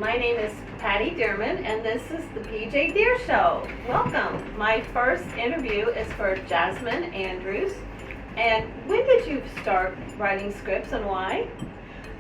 My name is Patty Dearman, and this is the PJ Deer Show. Welcome. My first interview is for Jasmine Andrews. And when did you start writing scripts and why?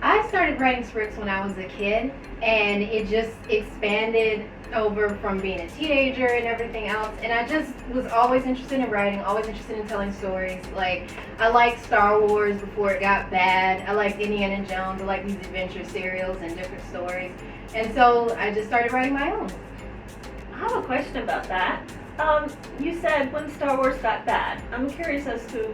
I started writing scripts when I was a kid, and it just expanded over from being a teenager and everything else. And I just was always interested in writing, always interested in telling stories. Like, I liked Star Wars before it got bad. I liked Indiana Jones. I liked these adventure serials and different stories. And so I just started writing my own. I have a question about that. You said when Star Wars got bad. I'm curious as to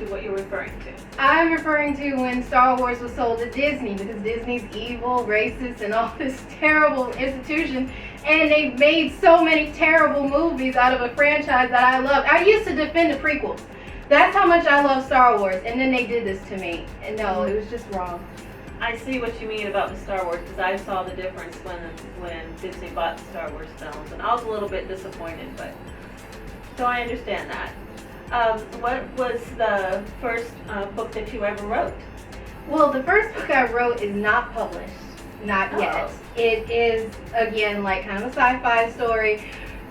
what you're referring to. I'm referring to when Star Wars was sold to Disney, because Disney's evil, racist, and all this terrible institution, and they made so many terrible movies out of a franchise that I loved. I used to defend the prequels. That's how much I love Star Wars, and then they did this to me. And no, it was just wrong. I see what you mean about the Star Wars, because I saw the difference when Disney bought the Star Wars films, and I was a little bit disappointed, but so I understand that. What was the first book that you ever wrote? Well, the first book I wrote is not published, not yet. It is, again, like kind of a sci-fi story.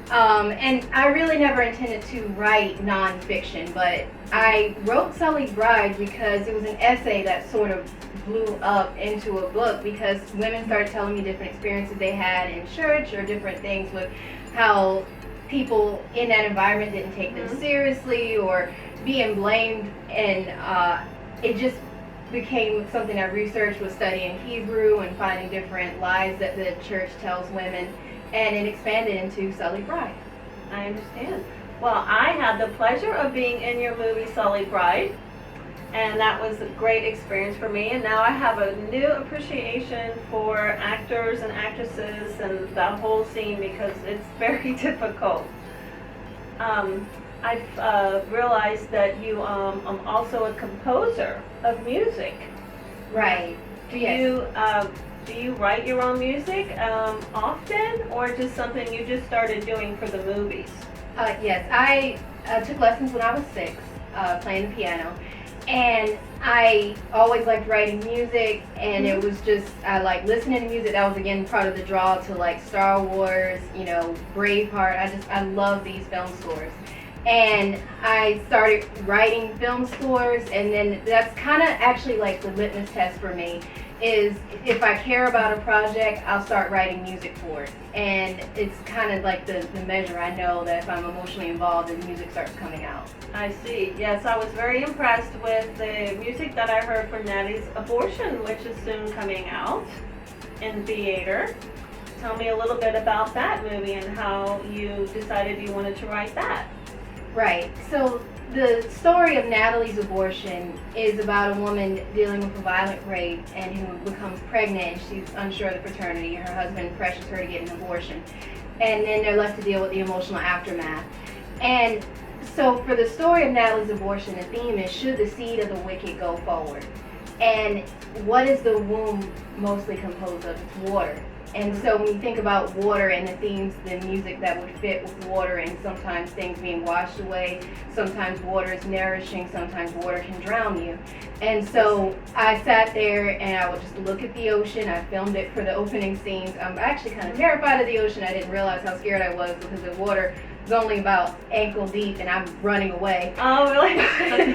And I really never intended to write nonfiction, but I wrote Sully's Bride because it was an essay that sort of blew up into a book, because women started telling me different experiences they had in church or different things with how people in that environment didn't take them seriously or being blamed, and it just became something I researched, was studying Hebrew and finding different lies that the church tells women, and it expanded into Sully's Bride. I understand. Well, I had the pleasure of being in your movie Sully's Bride, and that was a great experience for me, and now I have a new appreciation for actors and actresses and the whole scene, because it's very difficult. I've realized that you are also a composer of music. Right. Do you write your own music often, or just something you just started doing for the movies? Yes, I took lessons when I was 6, playing the piano, and I always liked writing music, and it was just, I like listening to music. That was, again, part of the draw to like Star Wars, Braveheart. I love these film scores. And I started writing film scores, and then that's kind of actually like the litmus test for me, is if I care about a project, I'll start writing music for it. And it's kind of like the measure I know that if I'm emotionally involved, the music starts coming out. I see. Yes, I was very impressed with the music that I heard for Natty's Abortion, which is soon coming out in theater. Tell me a little bit about that movie and how you decided you wanted to write that. Right. So the story of Natalie's Abortion is about a woman dealing with a violent rape and who becomes pregnant, and she's unsure of the paternity. Her husband pressures her to get an abortion, and then they're left to deal with the emotional aftermath. And so for the story of Natalie's Abortion, the theme is, should the seed of the wicked go forward? And what is the womb mostly composed of? It's water. And so when you think about water and the themes, the music that would fit with water, and sometimes things being washed away, sometimes water is nourishing, sometimes water can drown you. And so I sat there and I would just look at the ocean. I filmed it for the opening scenes. I'm actually kind of terrified of the ocean. I didn't realize how scared I was, because the water is only about ankle deep and I'm running away. Oh, really?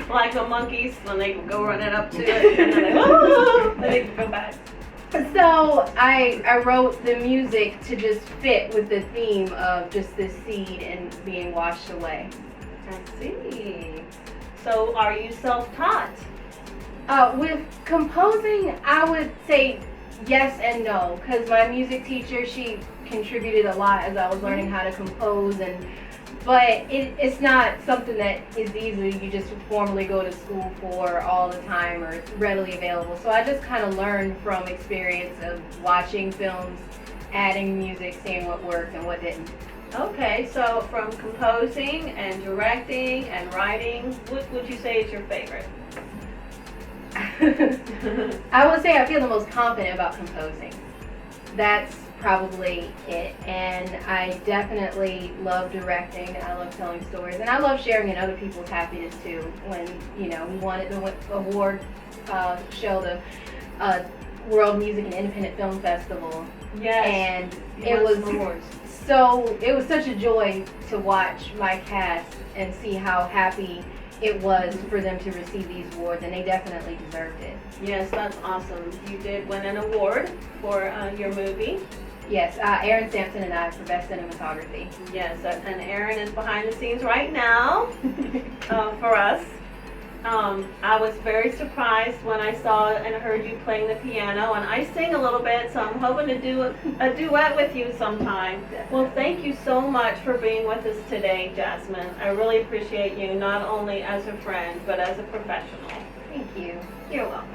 Like the monkeys when they go running up to it and then they go back. So I wrote the music to just fit with the theme of just this seed and being washed away. I see. So are you self-taught? With composing, I would say yes and no, because my music teacher, she contributed a lot as I was learning how to compose, but it's not something that is easy. You just formally go to school for all the time, or it's readily available. So I just kind of learned from experience of watching films, adding music, seeing what worked and what didn't. Okay, so from composing and directing and writing, what would you say is your favorite? I would say I feel the most confident about composing. That's probably it. And I definitely love directing, and I love telling stories, and I love sharing in other people's happiness too. When we wanted the award show, the World Music and Independent Film Festival, Yes. and You it won was some awards. it was such a joy to watch my cast and see how happy it was for them to receive these awards, and they definitely deserved it. Yes, that's awesome. You did win an award for your movie. Yes, Aaron Sampson and I for Best Cinematography. Yes, and Erin is behind the scenes right now for us. I was very surprised when I saw and heard you playing the piano, and I sing a little bit, so I'm hoping to do a duet with you sometime. Well, thank you so much for being with us today, Jasmine. I really appreciate you, not only as a friend, but as a professional. Thank you. You're welcome.